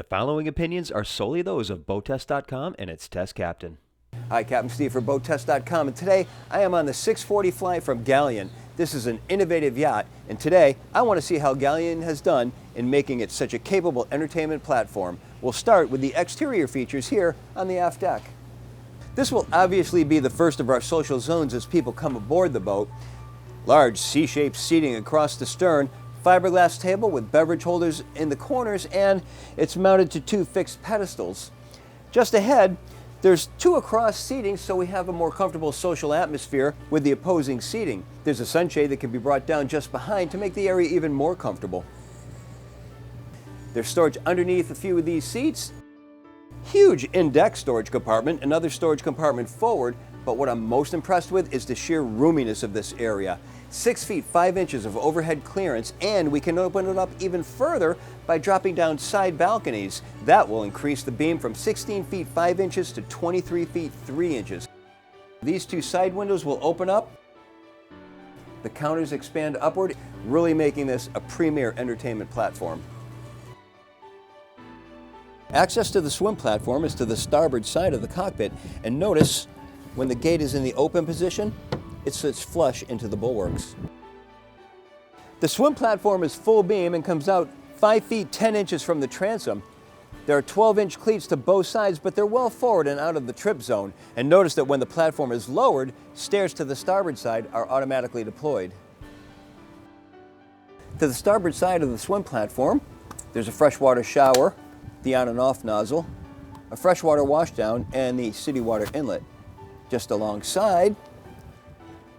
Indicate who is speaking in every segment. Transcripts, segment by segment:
Speaker 1: The following opinions are solely those of BoatTest.com and its test captain.
Speaker 2: Hi, Captain Steve for BoatTest.com, and today I am on the 640 flight from Galeon. This is an innovative yacht, and today I want to see how Galeon has done in making it such a capable entertainment platform. We'll start with the exterior features here on the aft deck. This will obviously be the first of our social zones as people come aboard the boat. Large C-shaped seating across the stern, fiberglass table with beverage holders in the corners, and it's mounted to two fixed pedestals. Just ahead, there's two across seating, so we have a more comfortable social atmosphere with the opposing seating. There's a sunshade that can be brought down just behind to make the area even more comfortable. There's storage underneath a few of these seats. Huge in-deck storage compartment, another storage compartment forward, but what I'm most impressed with is the sheer roominess of this area. 6 feet 5 inches of overhead clearance, and we can open it up even further by dropping down side balconies. That will increase the beam from 16 feet 5 inches to 23 feet 3 inches. These two side windows will open up. The counters expand upward, really making this a premier entertainment platform. Access to the swim platform is to the starboard side of the cockpit, and notice when the gate is in the open position, it sits flush into the bulwarks. The swim platform is full beam and comes out 5 feet 10 inches from the transom. There are 12-inch cleats to both sides, but they're well forward and out of the trip zone. And notice that when the platform is lowered, stairs to the starboard side are automatically deployed. To the starboard side of the swim platform, there's a freshwater shower, the on and off nozzle, a freshwater washdown, and the city water inlet. Just alongside,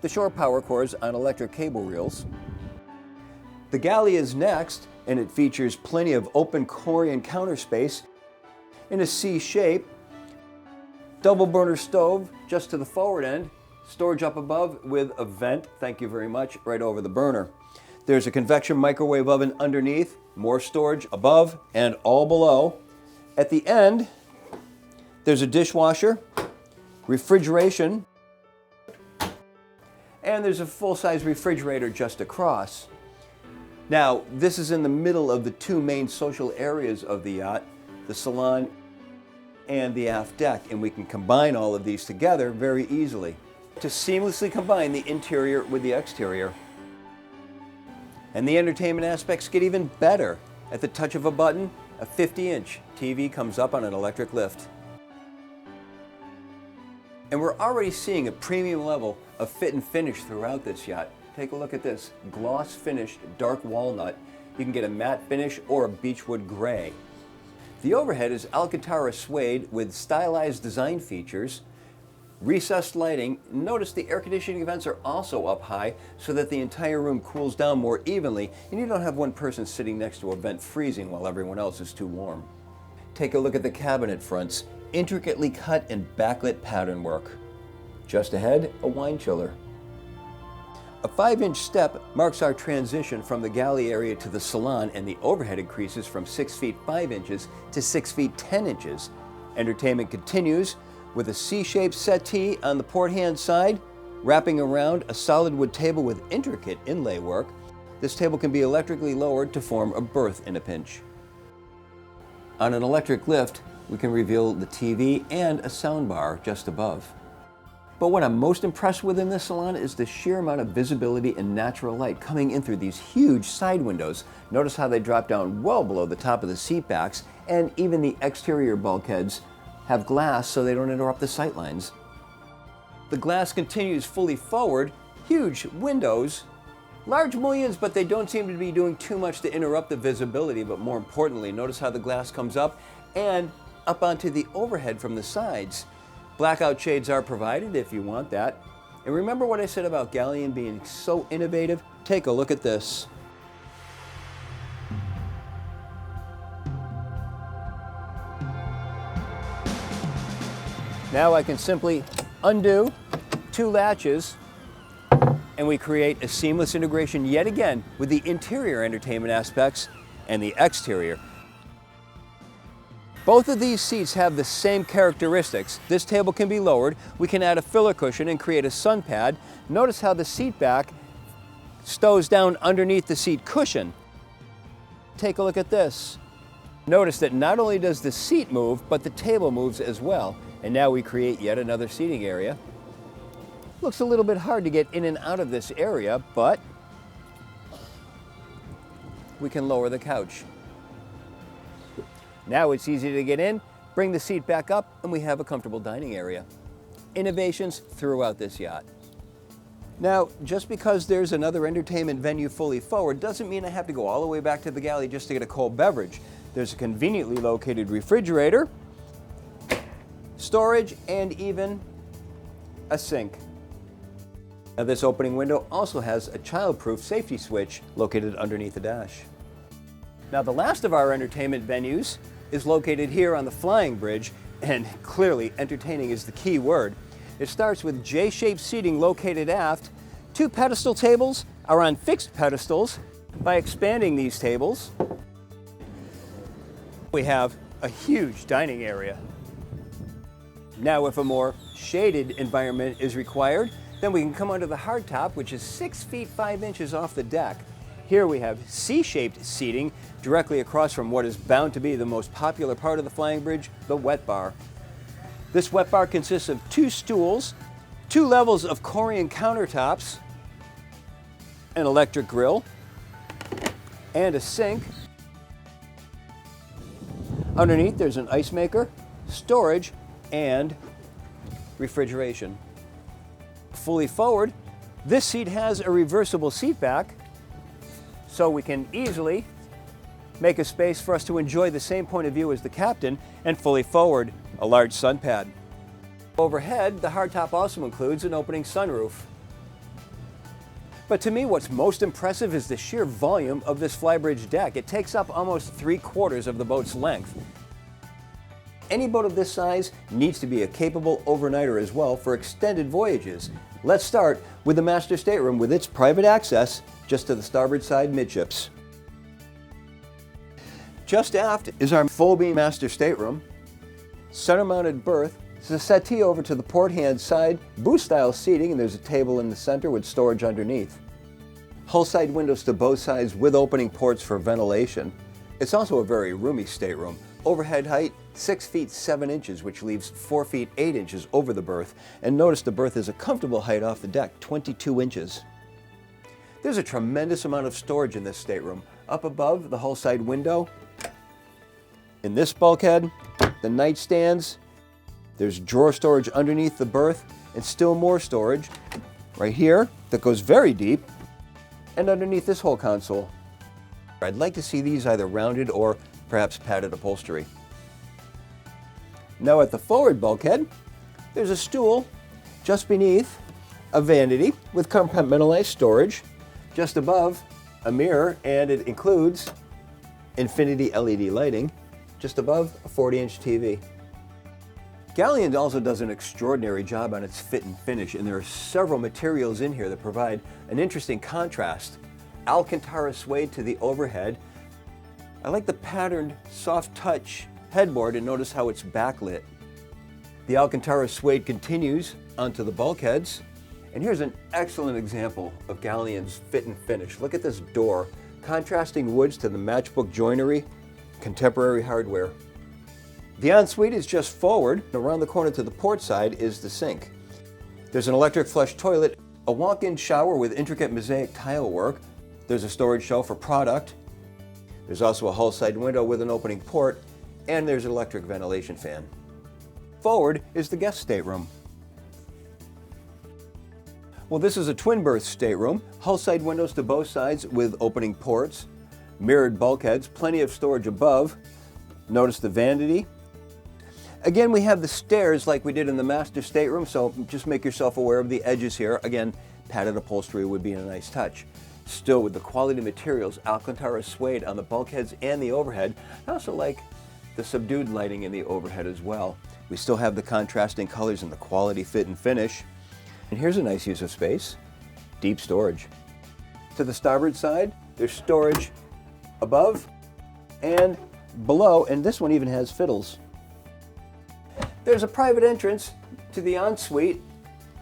Speaker 2: the shore power cores on electric cable reels. The galley is next, and it features plenty of open Corian counter space in a C shape. Double burner stove just to the forward end, storage up above with a vent, thank you very much, right over the burner. There's a convection microwave oven underneath, more storage above and all below. At the end, there's a dishwasher, refrigeration, and there's a full-size refrigerator just across. Now, this is in the middle of the two main social areas of the yacht, the salon and the aft deck, and we can combine all of these together very easily to seamlessly combine the interior with the exterior. And the entertainment aspects get even better. At the touch of a button, a 50-inch TV comes up on an electric lift. And we're already seeing a premium level of fit and finish throughout this yacht. Take a look at this, gloss finished dark walnut. You can get a matte finish or a beechwood gray. The overhead is Alcantara suede with stylized design features, recessed lighting. Notice the air conditioning vents are also up high so that the entire room cools down more evenly, and you don't have one person sitting next to a vent freezing while everyone else is too warm. Take a look at the cabinet fronts, intricately cut and backlit pattern work. Just ahead, a wine chiller. A 5-inch step marks our transition from the galley area to the salon, and the overhead increases from 6 feet 5 inches to 6 feet 10 inches. Entertainment continues with a C-shaped settee on the port hand side, wrapping around a solid wood table with intricate inlay work. This table can be electrically lowered to form a berth in a pinch. On an electric lift, we can reveal the TV and a soundbar just above. But what I'm most impressed with in this salon is the sheer amount of visibility and natural light coming in through these huge side windows. Notice how they drop down well below the top of the seat backs, and even the exterior bulkheads have glass so they don't interrupt the sight lines. The glass continues fully forward, huge windows, large mullions, but they don't seem to be doing too much to interrupt the visibility. But more importantly, notice how the glass comes up and up onto the overhead from the sides. Blackout shades are provided if you want that. And remember what I said about Galeon being so innovative? Take a look at this. Now I can simply undo two latches, and we create a seamless integration yet again with the interior entertainment aspects and the exterior. Both of these seats have the same characteristics. This table can be lowered. We can add a filler cushion and create a sun pad. Notice how the seat back stows down underneath the seat cushion. Take a look at this. Notice that not only does the seat move, but the table moves as well. And now we create yet another seating area. Looks a little bit hard to get in and out of this area, but we can lower the couch. Now it's easy to get in, bring the seat back up, and we have a comfortable dining area. Innovations throughout this yacht. Now, just because there's another entertainment venue fully forward doesn't mean I have to go all the way back to the galley just to get a cold beverage. There's a conveniently located refrigerator, storage, and even a sink. Now, this opening window also has a child-proof safety switch located underneath the dash. Now, the last of our entertainment venues is located here on the flying bridge, and clearly entertaining is the key word. It starts with J-shaped seating located aft. 2 pedestal tables are on fixed pedestals. By expanding these tables, we have a huge dining area. Now, if a more shaded environment is required, then we can come under the hardtop, which is 6 feet 5 inches off the deck. Here we have C-shaped seating directly across from what is bound to be the most popular part of the flying bridge, the wet bar. This wet bar consists of 2 stools, 2 levels of Corian countertops, an electric grill, and a sink. Underneath there's an ice maker, storage, and refrigeration. Fully forward, this seat has a reversible seat back, so we can easily make a space for us to enjoy the same point of view as the captain, and fully forward, a large sun pad. Overhead, the hardtop also includes an opening sunroof. But to me, what's most impressive is the sheer volume of this flybridge deck. It takes up almost 3/4 of the boat's length. Any boat of this size needs to be a capable overnighter as well for extended voyages. Let's start with the master stateroom with its private access just to the starboard side midships. Just aft is our full beam master stateroom. Center-mounted berth. There's a settee over to the port hand side, booth-style seating, and there's a table in the center with storage underneath. Hull-side windows to both sides with opening ports for ventilation. It's also a very roomy stateroom. Overhead height, 6 feet 7 inches, which leaves 4 feet 8 inches over the berth. And notice the berth is a comfortable height off the deck, 22 inches. There's a tremendous amount of storage in this stateroom. Up above the hull-side window, in this bulkhead, the nightstands, there's drawer storage underneath the berth, and still more storage right here that goes very deep, and underneath this whole console. I'd like to see these either rounded or perhaps padded upholstery. Now at the forward bulkhead, there's a stool just beneath a vanity with compartmentalized storage. Just above, a mirror, and it includes infinity LED lighting. Just above, a 40-inch TV. Galeon also does an extraordinary job on its fit and finish, and there are several materials in here that provide an interesting contrast. Alcantara suede to the overhead. I like the patterned soft touch headboard, and notice how it's backlit. The Alcantara suede continues onto the bulkheads. And here's an excellent example of Galeon's fit and finish. Look at this door, contrasting woods to the matchbook joinery, contemporary hardware. The ensuite is just forward. Around the corner to the port side is the sink. There's an electric flush toilet, a walk-in shower with intricate mosaic tile work. There's a storage shelf for product. There's also a hull-side window with an opening port, and there's an electric ventilation fan. Forward is the guest stateroom. Well, this is a twin-berth stateroom, hull-side windows to both sides with opening ports, mirrored bulkheads, plenty of storage above. Notice the vanity. Again, we have the stairs like we did in the master stateroom, so just make yourself aware of the edges here. Again, padded upholstery would be a nice touch. Still, with the quality materials, Alcantara suede on the bulkheads and the overhead. I also like the subdued lighting in the overhead as well. We still have the contrasting colors and the quality fit and finish. And here's a nice use of space, deep storage. To the starboard side, there's storage above and below, and this one even has fiddles. There's a private entrance to the ensuite.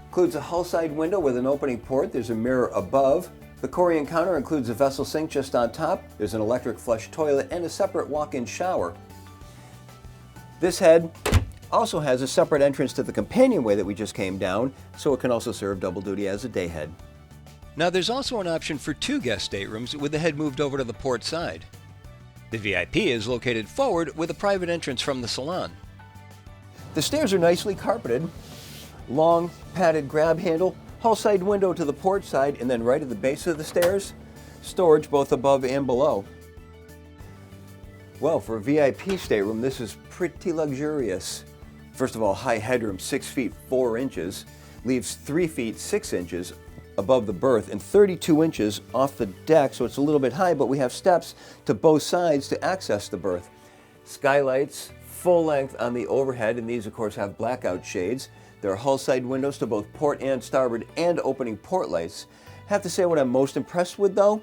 Speaker 2: Includes a hull-side window with an opening port. There's a mirror above, The Galeon counter includes a vessel sink just on top. There's an electric flush toilet and a separate walk-in shower. This head also has a separate entrance to the companionway that we just came down, so it can also serve double duty as a day head.
Speaker 1: Now there's also an option for 2 guest staterooms with the head moved over to the port side. The VIP is located forward with a private entrance from the salon.
Speaker 2: The stairs are nicely carpeted. Long, padded grab handle, hull side window to the port side, and then right at the base of the stairs, storage both above and below. Well, for a VIP stateroom, this is pretty luxurious. First of all, high headroom, 6 feet 4 inches, leaves 3 feet 6 inches above the berth and 32 inches off the deck, so it's a little bit high, but we have steps to both sides to access the berth. Skylights, full length on the overhead, and these of course have blackout shades. There are hull side windows to both port and starboard and opening port lights. I have to say what I'm most impressed with though,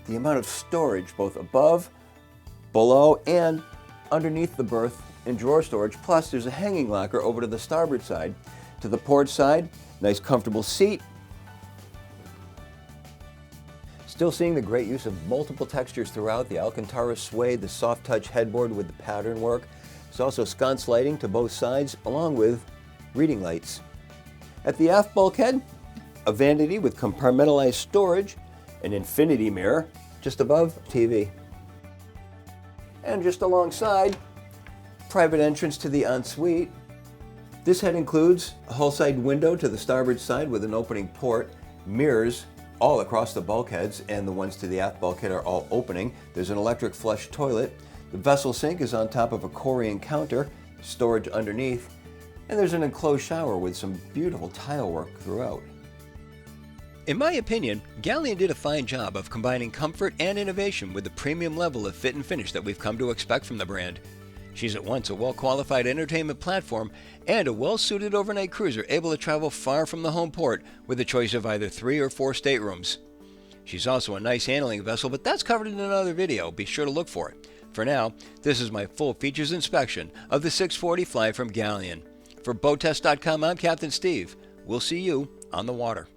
Speaker 2: the amount of storage both above, below, and underneath the berth and drawer storage, plus there's a hanging locker over to the starboard side. To the port side, nice comfortable seat. Still seeing the great use of multiple textures throughout, the Alcantara suede, the soft touch headboard with the pattern work. There's also sconce lighting to both sides along with reading lights. At the aft bulkhead, a vanity with compartmentalized storage, an infinity mirror just above TV. And just alongside, private entrance to the ensuite. This head includes a hull side window to the starboard side with an opening port, mirrors all across the bulkheads, and the ones to the aft bulkhead are all opening. There's an electric flush toilet. The vessel sink is on top of a Galeon counter, storage underneath, and there's an enclosed shower with some beautiful tile work throughout.
Speaker 1: In my opinion, Galeon did a fine job of combining comfort and innovation with the premium level of fit and finish that we've come to expect from the brand. She's at once a well-qualified entertainment platform and a well-suited overnight cruiser able to travel far from the home port with a choice of either 3 or 4 staterooms. She's also a nice handling vessel, but that's covered in another video. Be sure to look for it. For now, this is my full features inspection of the 640 Fly from Galeon. For BoatTest.com, I'm Captain Steve. We'll see you on the water.